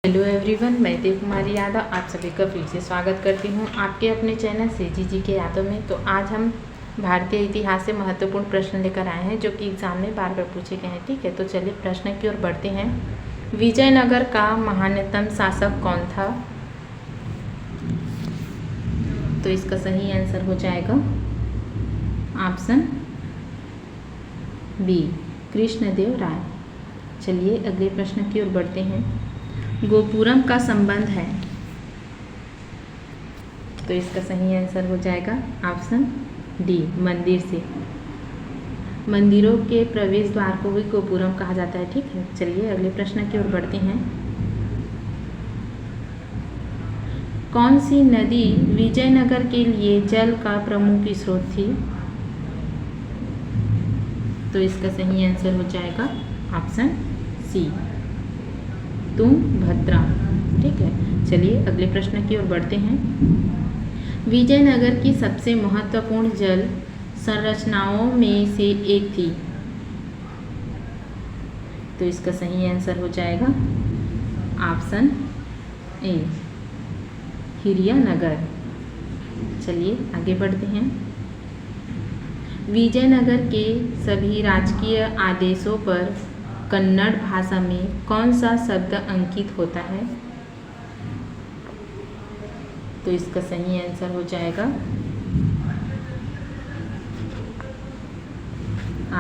Hello everyone, मैं देव कुमारी यादव आप सभी का फिर से स्वागत करती हूं आपके अपने चैनल सेजी जी के यादव में। तो आज हम भारतीय इतिहास से महत्वपूर्ण प्रश्न लेकर आए हैं जो कि एग्जाम में बार बार पूछे गए हैं। ठीक है, तो चलिए प्रश्न की ओर बढ़ते हैं। विजयनगर का महानतम शासक कौन था? तो इसका सही आंसर हो जाएगा ऑप्शन बी, कृष्णदेव राय। चलिए अगले प्रश्न की ओर बढ़ते हैं। गोपुरम का संबंध है, तो इसका सही आंसर हो जाएगा ऑप्शन डी, मंदिर से। मंदिरों के प्रवेश द्वार को भी गोपुरम कहा जाता है। ठीक है, चलिए अगले प्रश्न की ओर बढ़ते हैं। कौन सी नदी विजयनगर के लिए जल का प्रमुख स्रोत थी? तो इसका सही आंसर हो जाएगा ऑप्शन सी, तुंगभद्रा। ठीक है, चलिए अगले प्रश्न की ओर बढ़ते हैं। विजयनगर की सबसे महत्वपूर्ण जल संरचनाओं में से एक थी, तो इसका सही आंसर हो जाएगा ऑप्शन ए, हिरियानगर। चलिए आगे बढ़ते हैं। विजयनगर के सभी राजकीय आदेशों पर कन्नड़ भाषा में कौन सा शब्द अंकित होता है? तो इसका सही आंसर हो जाएगा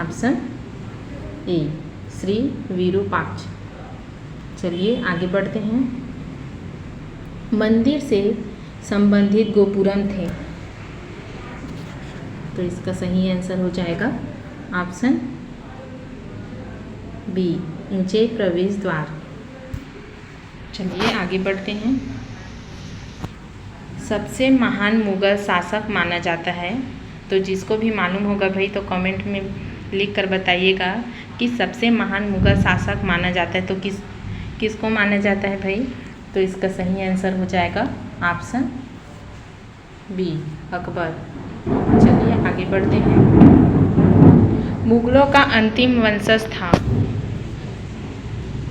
ऑप्शन ए, श्री विरूपाक्ष। चलिए आगे बढ़ते हैं। मंदिर से संबंधित गोपुरम थे, तो इसका सही आंसर हो जाएगा ऑप्शन बी, ऊंचे प्रवेश द्वार। चलिए आगे बढ़ते हैं। सबसे महान मुगल शासक माना जाता है, तो जिसको भी मालूम होगा भाई तो कमेंट में लिख कर बताइएगा कि सबसे महान मुगल शासक माना जाता है तो किसको माना जाता है भाई? तो इसका सही आंसर हो जाएगा ऑप्शन बी, अकबर। चलिए आगे बढ़ते हैं। मुगलों का अंतिम वंशज था,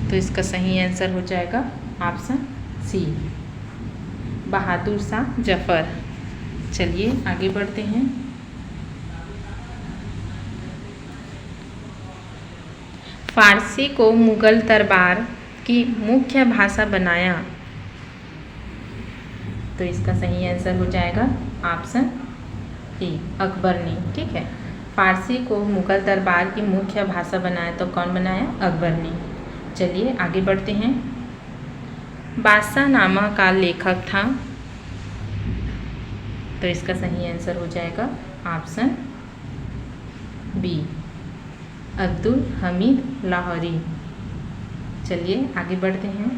तो इसका सही आंसर हो जाएगा ऑप्शन सी, बहादुर शाह जफर। चलिए आगे बढ़ते हैं। फारसी को मुगल दरबार की मुख्य भाषा बनाया, तो इसका सही आंसर हो जाएगा ऑप्शन ए, अकबर ने। ठीक है, फारसी को मुगल दरबार की मुख्य भाषा बनाया तो कौन बनाया? अकबर ने। चलिए आगे बढ़ते हैं। बादशाहनामा का लेखक था, तो इसका सही आंसर हो जाएगा ऑप्शन बी, अब्दुल हमीद लाहौरी। चलिए आगे बढ़ते हैं।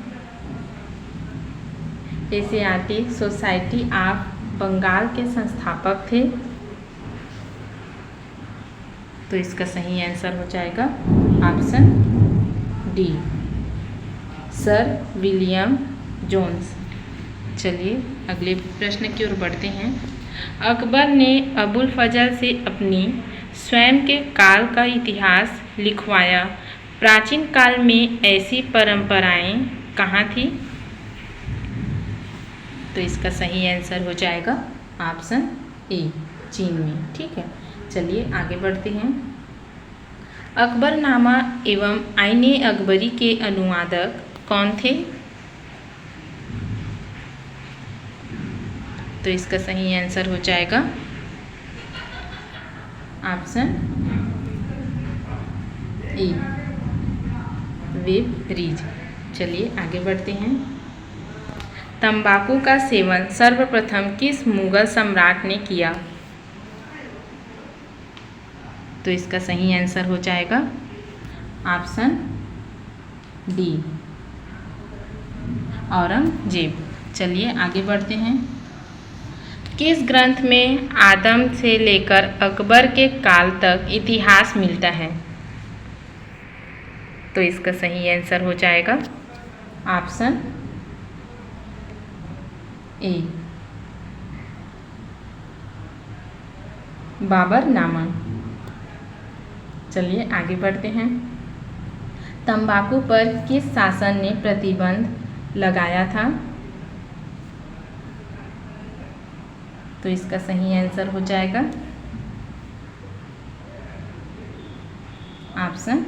एशियाटिक सोसाइटी ऑफ बंगाल के संस्थापक थे, तो इसका सही आंसर हो जाएगा option D, sir William Jones. चलिए अगले प्रश्न की ओर बढ़ते हैं। अकबर ने अबुल फजल से अपनी स्वयं के काल का इतिहास लिखवाया। प्राचीन काल में ऐसी परंपराएं कहाँ थी? तो इसका सही आंसर हो जाएगा ऑप्शन ए, चीन में। ठीक है, चलिए आगे बढ़ते हैं। अकबरनामा एवं आईने अकबरी के अनुवादक कौन थे? तो इसका सही आंसर हो जाएगा ऑप्शन ए, वेब रीज। चलिए आगे बढ़ते हैं। तंबाकू का सेवन सर्वप्रथम किस मुगल सम्राट ने किया? तो इसका सही आंसर हो जाएगा ऑप्शन डी, औरंगजेब। चलिए आगे बढ़ते हैं। किस ग्रंथ में आदम से लेकर अकबर के काल तक इतिहास मिलता है? तो इसका सही आंसर हो जाएगा ऑप्शन ए, बाबरनामा। चलिए आगे बढ़ते हैं। तंबाकू पर किस शासन ने प्रतिबंध लगाया था। तो इसका सही आंसर हो जाएगा ऑप्शन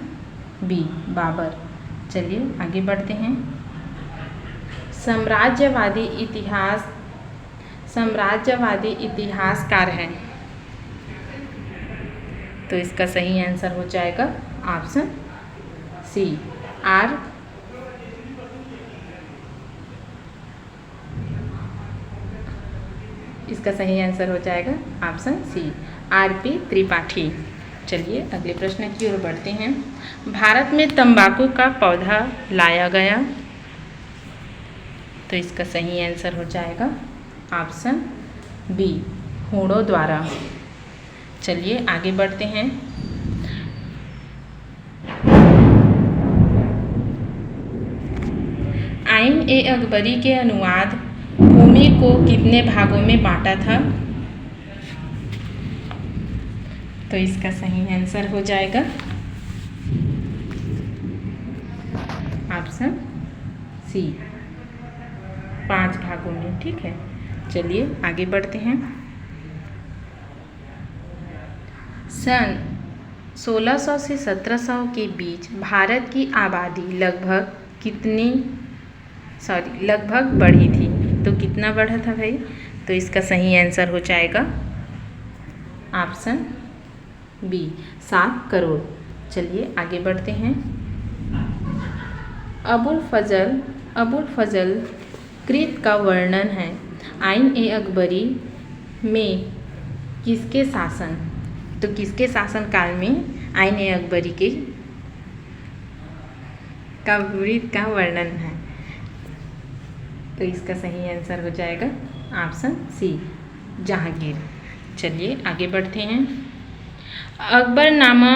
बी, बाबर। चलिए आगे बढ़ते हैं। साम्राज्यवादी इतिहासकार हैं। तो इसका सही आंसर हो जाएगा ऑप्शन सी, आर। इसका सही आंसर हो जाएगा ऑप्शन सी, आर.पी. त्रिपाठी। चलिए अगले प्रश्न की ओर बढ़ते हैं। भारत में तंबाकू का पौधा लाया गया। तो इसका सही आंसर हो जाएगा ऑप्शन बी, हूणों द्वारा। चलिए आगे बढ़ते हैं। आइन ए अकबरी के अनुवाद भूमि को कितने भागों में बांटा था। तो इसका सही आंसर हो जाएगा ऑप्शन सी, 5 भागों में। ठीक है, चलिए आगे बढ़ते हैं। सन 1600 से 1700 के बीच भारत की आबादी लगभग बढ़ी थी। तो कितना बढ़ा था भाई। तो इसका सही आंसर हो जाएगा ऑप्शन बी, 7 करोड़। चलिए आगे बढ़ते हैं। अबुल फजल कृत का वर्णन है आइन ए अकबरी में किसके शासन। तो किसके शासन काल में आइन ए अकबरी का वृत्त का वर्णन है। तो इसका सही आंसर हो जाएगा ऑप्शन सी, जहांगीर। चलिए आगे बढ़ते हैं। अकबरनामा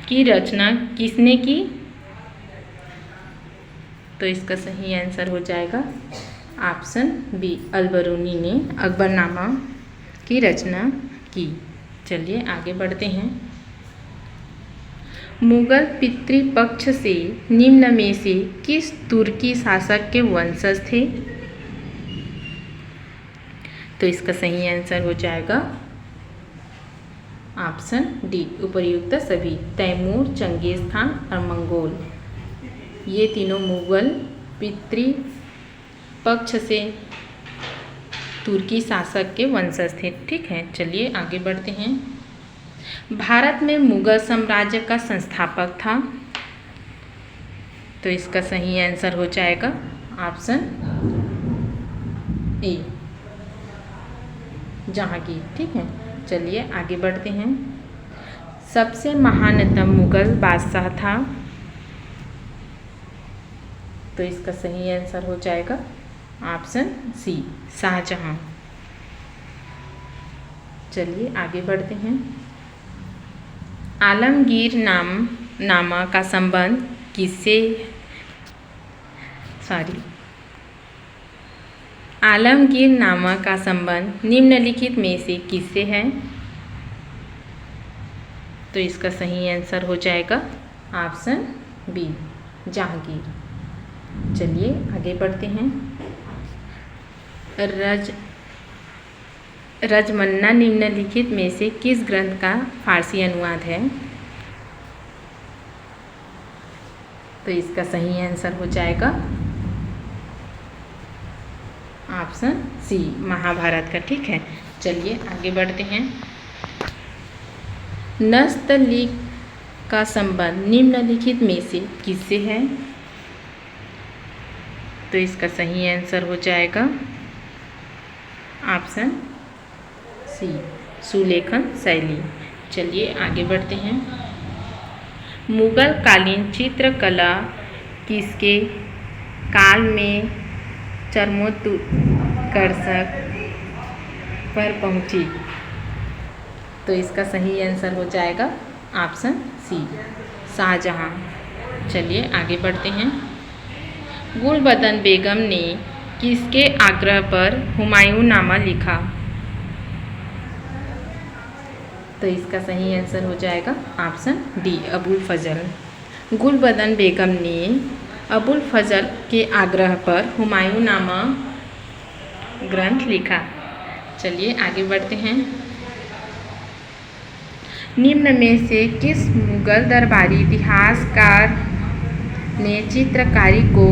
की रचना किसने की। तो इसका सही आंसर हो जाएगा ऑप्शन बी, अलबरूनी ने अकबरनामा की रचना की। चलिए आगे बढ़ते हैं। मुगल पितृपक्ष से निम्न में से किस तुर्की शासक के वंशज थे। तो इसका सही आंसर हो जाएगा ऑप्शन डी, उपर्युक्त सभी, तैमूर, चंगेज खान और मंगोल। ये तीनों मुगल पितृपक्ष से तुर्की शासक के वंशज थे। ठीक है, चलिए आगे बढ़ते हैं। भारत में मुगल साम्राज्य का संस्थापक था। तो इसका सही आंसर हो जाएगा ऑप्शन ए, जहांगीर। ठीक है, चलिए आगे बढ़ते हैं। सबसे महानतम मुगल बादशाह था। तो इसका सही आंसर हो जाएगा ऑप्शन सी, शाहजहां। चलिए आगे बढ़ते हैं। आलमगीर नामा का संबंध आलमगीर नामा का संबंध निम्नलिखित में से किससे है। तो इसका सही आंसर हो जाएगा ऑप्शन बी, जहांगीर। चलिए आगे बढ़ते हैं। रजमन्ना निम्नलिखित में से किस ग्रंथ का फारसी अनुवाद है। तो इसका सही आंसर हो जाएगा ऑप्शन सी, महाभारत का। ठीक है, चलिए आगे बढ़ते हैं। नस्तलीक का संबंध निम्नलिखित में से किससे है। तो इसका सही आंसर हो जाएगा ऑप्शन सी, सुलेखन शैली। चलिए आगे बढ़ते हैं। मुगल कालीन चित्रकला किसके काल में चरमोत्कर्ष पर पहुंची। तो इसका सही आंसर हो जाएगा ऑप्शन सी, शाहजहां। चलिए आगे बढ़ते हैं। गुलबदन बेगम ने किसके आग्रह पर हुमायूं नामा लिखा। तो इसका सही आंसर हो जाएगा ऑप्शन डी, अबुल फजल। गुलबदन बेगम ने अबुल फजल के आग्रह पर हुमायूं नामा ग्रंथ लिखा। चलिए आगे बढ़ते हैं। निम्न में से किस मुगल दरबारी इतिहासकार ने चित्रकारी को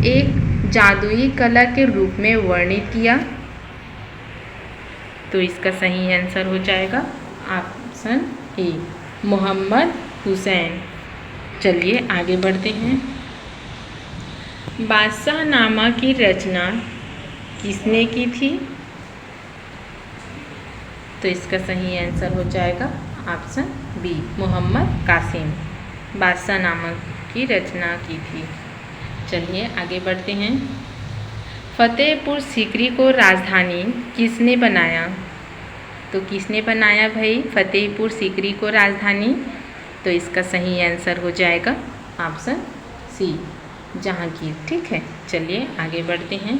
एक जादुई कला के रूप में वर्णित किया? तो इसका सही आंसर हो जाएगा ऑप्शन ए, मोहम्मद हुसैन। चलिए आगे बढ़ते हैं। बादशाहनामा की रचना किसने की थी? तो इसका सही आंसर हो जाएगा ऑप्शन बी, मोहम्मद कासिम। बादशाहनामा की रचना की थी। चलिए आगे बढ़ते हैं। फतेहपुर सीकरी को राजधानी किसने बनाया? तो किसने बनाया भाई फतेहपुर सीकरी को राजधानी? तो इसका सही आंसर हो जाएगा ऑप्शन सी, जहांगीर। ठीक है, चलिए आगे बढ़ते हैं।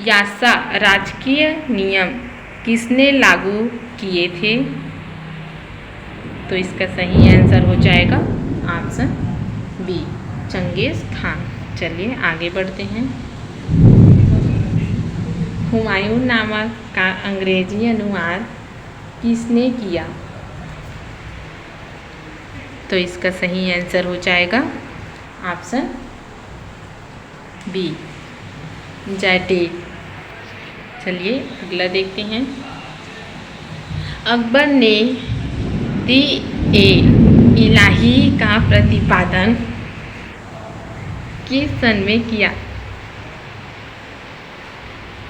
यासा राजकीय नियम किसने लागू किए थे? तो इसका सही आंसर हो जाएगा ऑप्शन बी, चंगेज खान। चलिए आगे बढ़ते हैं। हुमायूं नामा का अंग्रेजी अनुवाद किसने किया? तो इसका सही आंसर हो जाएगा ऑप्शन बी, जैटेट। चलिए अगला देखते हैं। अकबर ने दी-ए-इलाही का प्रतिपादन किस सन में किया?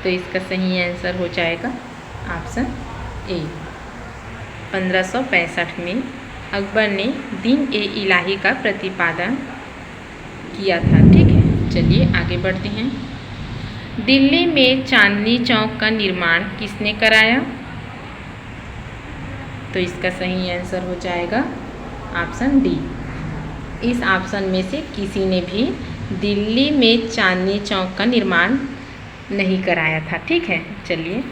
तो इसका सही आंसर हो जाएगा ऑप्शन ए, 1565 में अकबर ने दीन-ए-इलाही का प्रतिपादन किया था। ठीक है, चलिए आगे बढ़ते हैं। दिल्ली में चांदनी चौक का निर्माण किसने कराया? तो इसका सही आंसर हो जाएगा ऑप्शन डी, इस ऑप्शन में से किसी ने भी दिल्ली में चांदनी चौक का निर्माण नहीं कराया था। ठीक है, चलिए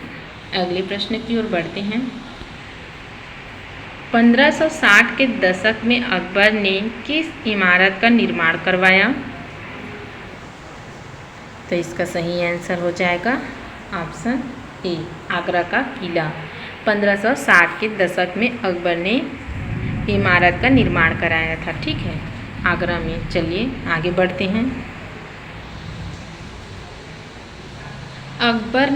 अगले प्रश्न की ओर बढ़ते हैं। 1560 के दशक में अकबर ने किस इमारत का निर्माण करवाया? तो इसका सही आंसर हो जाएगा ऑप्शन ए, आगरा का किला। 1560 के दशक में अकबर ने इमारत का निर्माण कराया था। ठीक है, आगरा में। चलिए आगे बढ़ते हैं। अकबर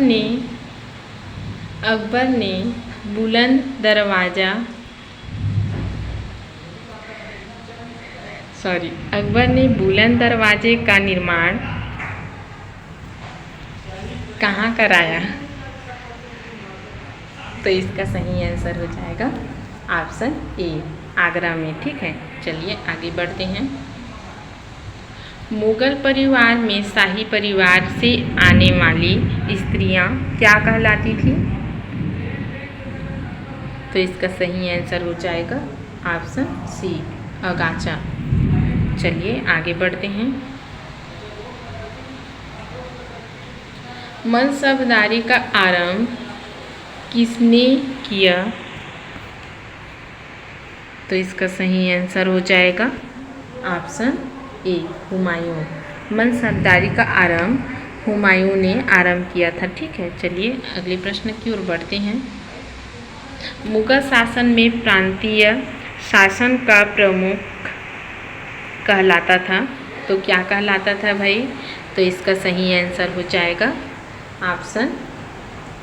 ने बुलंद दरवाज़ा अकबर ने बुलंद दरवाजे का निर्माण कहाँ कराया? तो इसका सही आंसर हो जाएगा ऑप्शन ए, आगरा में। ठीक है, चलिए आगे बढ़ते हैं। मुगल परिवार में शाही परिवार से आने वाली स्त्रियां क्या कहलाती थी? तो इसका सही आंसर हो जाएगा ऑप्शन सी, अगाचा। चलिए आगे बढ़ते हैं। मनसबदारी का आरंभ किसने किया? तो इसका सही आंसर हो जाएगा ऑप्शन ए, हुमायूं। मनसबदारी का आरंभ हुमायूं ने आरंभ किया था। ठीक है, चलिए अगले प्रश्न की ओर बढ़ते हैं। मुगल शासन में प्रांतीय शासन का प्रमुख कहलाता था, तो क्या कहलाता था भाई? तो इसका सही आंसर हो जाएगा ऑप्शन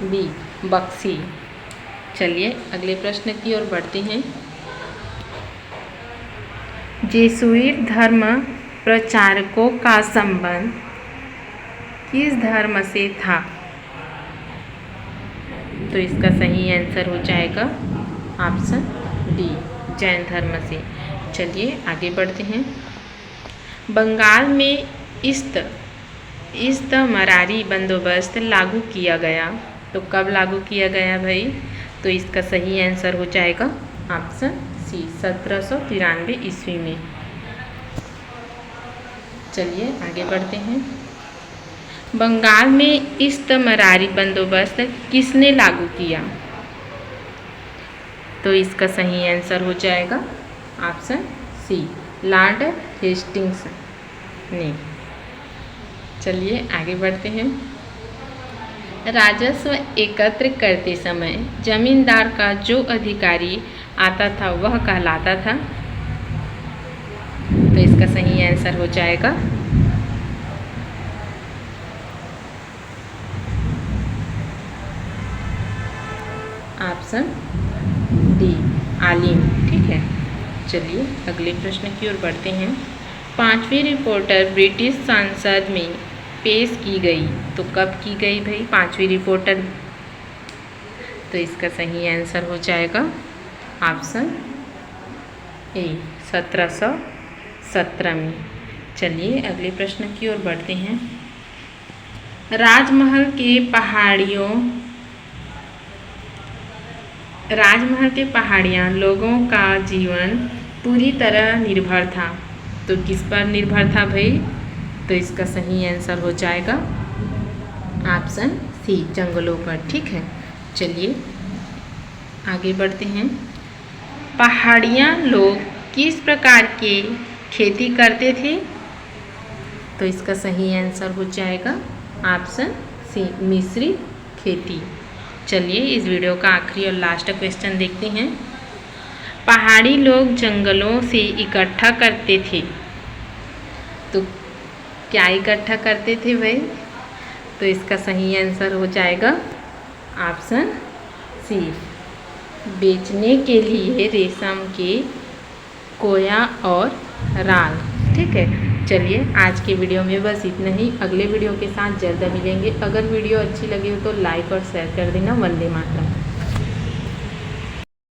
बी, बख्शी। चलिए अगले प्रश्न की ओर बढ़ते हैं। जेसुइट धर्म प्रचारकों का संबंध किस धर्म से था? तो इसका सही आंसर हो जाएगा ऑप्शन डी, जैन धर्म से। चलिए आगे बढ़ते हैं। बंगाल में इस्तमरारी बंदोबस्त लागू किया गया, तो कब लागू किया गया भाई? तो इसका सही आंसर हो जाएगा ऑप्शन सी, 1793 ईस्वी में। चलिए आगे बढ़ते हैं। बंगाल में इस्तमरारी बंदोबस्त किसने लागू किया? तो इसका सही आंसर हो जाएगा ऑप्शन सी, लॉर्ड हेस्टिंग्स। नहीं। चलिए आगे बढ़ते हैं। राजस्व एकत्र करते समय जमींदार का जो अधिकारी आता था वह कहलाता था। तो इसका सही आंसर हो जाएगा ऑप्शन डी, आलिम। ठीक है, चलिए अगले प्रश्न की ओर बढ़ते हैं। 5वीं रिपोर्टर ब्रिटिश संसद में पेश की गई, तो कब की गई भाई 5वीं रिपोर्टर? तो इसका सही आंसर हो जाएगा ऑप्शन ए, 1717 में। चलिए अगले प्रश्न की ओर बढ़ते हैं। राजमहल के पहाड़ियाँ लोगों का जीवन पूरी तरह निर्भर था। तो किस पर निर्भर था भाई? तो इसका सही आंसर हो जाएगा ऑप्शन सी, जंगलों पर। ठीक है, चलिए आगे बढ़ते हैं। पहाड़ियाँ लोग किस प्रकार के खेती करते थे? तो इसका सही आंसर हो जाएगा ऑप्शन सी, मिश्रित खेती। चलिए इस वीडियो का आखिरी और लास्ट क्वेश्चन देखते हैं। पहाड़ी लोग जंगलों से इकट्ठा करते थे, तो क्या इकट्ठा करते थे भाई? तो इसका सही आंसर हो जाएगा ऑप्शन सी, बेचने के लिए रेशम के कोया और राल। ठीक है, चलिए आज के वीडियो में बस इतना ही। अगले वीडियो के साथ जल्द मिलेंगे। अगर वीडियो अच्छी लगी हो तो लाइक और शेयर कर देना। वंदे मातरम।